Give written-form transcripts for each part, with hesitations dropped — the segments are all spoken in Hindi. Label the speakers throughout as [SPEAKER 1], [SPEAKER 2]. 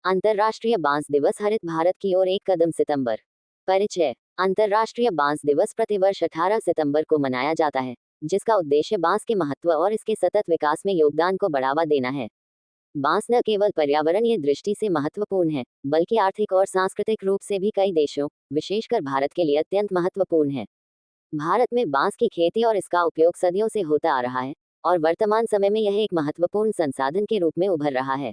[SPEAKER 1] अंतर्राष्ट्रीय बांस दिवस हरित भारत की ओर एक कदम सितंबर। परिचय। अंतर्राष्ट्रीय बांस दिवस प्रतिवर्ष 18 सितंबर को मनाया जाता है, जिसका उद्देश्य बांस के महत्व और इसके सतत विकास में योगदान को बढ़ावा देना है। बांस न केवल पर्यावरणीय दृष्टि से महत्वपूर्ण है, बल्कि आर्थिक और सांस्कृतिक रूप से भी कई देशों, विशेषकर भारत के लिए अत्यंत महत्वपूर्ण है। भारत में बांस की खेती और इसका उपयोग सदियों से होता आ रहा है, और वर्तमान समय में यह एक महत्वपूर्ण संसाधन के रूप में उभर रहा है।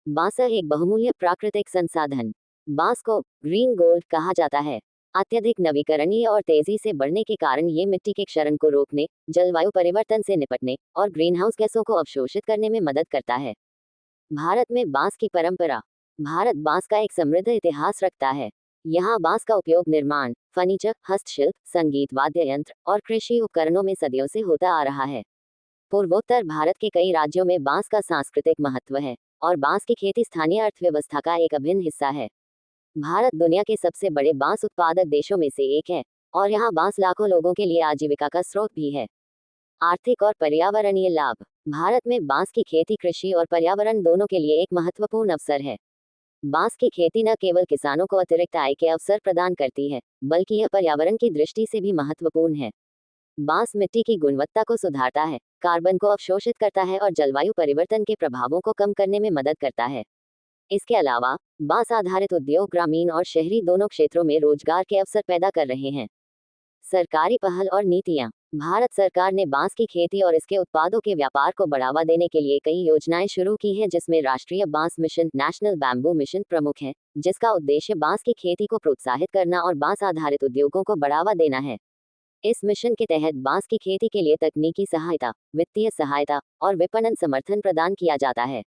[SPEAKER 1] बांस एक बहुमूल्य प्राकृतिक संसाधन। बांस को ग्रीन गोल्ड कहा जाता है। अत्यधिक नवीकरणीय और तेजी से बढ़ने के कारण ये मिट्टी के क्षरण को रोकने, जलवायु परिवर्तन से निपटने और ग्रीनहाउस गैसों को अवशोषित करने में मदद करता है। भारत में बांस की परंपरा। भारत बांस का एक समृद्ध इतिहास रखता है। यहाँ बांस का उपयोग निर्माण, फर्नीचर, हस्तशिल्प, संगीत वाद्य यंत्र और कृषि उपकरणों में सदियों से होता आ रहा है। पूर्वोत्तर भारत के कई राज्यों में बांस का सांस्कृतिक महत्व है, और बांस की खेती स्थानीय अर्थव्यवस्था का एक अभिन्न हिस्सा है। भारत दुनिया के सबसे बड़े बांस उत्पादक देशों में से एक है, और यहाँ बांस लाखों लोगों के लिए आजीविका का स्रोत भी है। आर्थिक और पर्यावरणीय लाभ। भारत में बांस की खेती कृषि और पर्यावरण दोनों के लिए एक महत्वपूर्ण अवसर है। बांस की खेती न केवल किसानों को अतिरिक्त आय के अवसर प्रदान करती है, बल्कि यह पर्यावरण की दृष्टि से भी महत्वपूर्ण है। बांस मिट्टी की गुणवत्ता को सुधारता है, कार्बन को अवशोषित करता है और जलवायु परिवर्तन के प्रभावों को कम करने में मदद करता है। इसके अलावा बांस आधारित उद्योग ग्रामीण और शहरी दोनों क्षेत्रों में रोजगार के अवसर पैदा कर रहे हैं। सरकारी पहल और नीतियां। भारत सरकार ने बांस की खेती और इसके उत्पादों के व्यापार को बढ़ावा देने के लिए कई योजनाएं शुरू की हैं, जिसमें राष्ट्रीय बांस मिशन नेशनल बैम्बू मिशन प्रमुख है, जिसका उद्देश्य बांस की खेती को प्रोत्साहित करना और बांस आधारित उद्योगों को बढ़ावा देना है। इस मिशन के तहत बांस की खेती के लिए तकनीकी सहायता, वित्तीय सहायता और विपणन समर्थन प्रदान किया जाता है।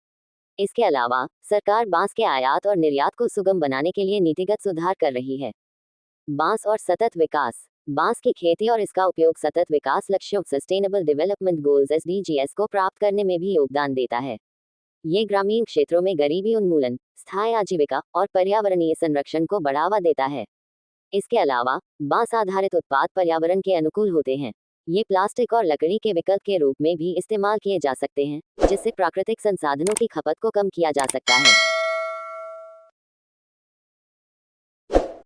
[SPEAKER 1] इसके अलावा सरकार बांस के आयात और निर्यात को सुगम बनाने के लिए नीतिगत सुधार कर रही है। बांस और सतत विकास। बांस की खेती और इसका उपयोग सतत विकास लक्ष्यों सस्टेनेबल डेवलपमेंट गोल्स (SDGs) को प्राप्त करने में भी योगदान देता है। ये ग्रामीण क्षेत्रों में गरीबी उन्मूलन, स्थायी आजीविका और पर्यावरणीय संरक्षण को बढ़ावा देता है। इसके अलावा बांस आधारित उत्पाद पर्यावरण के अनुकूल होते हैं। ये प्लास्टिक और लकड़ी के विकल्प के रूप में भी इस्तेमाल किए जा सकते हैं, जिससे प्राकृतिक संसाधनों की खपत को कम किया जा सकता है।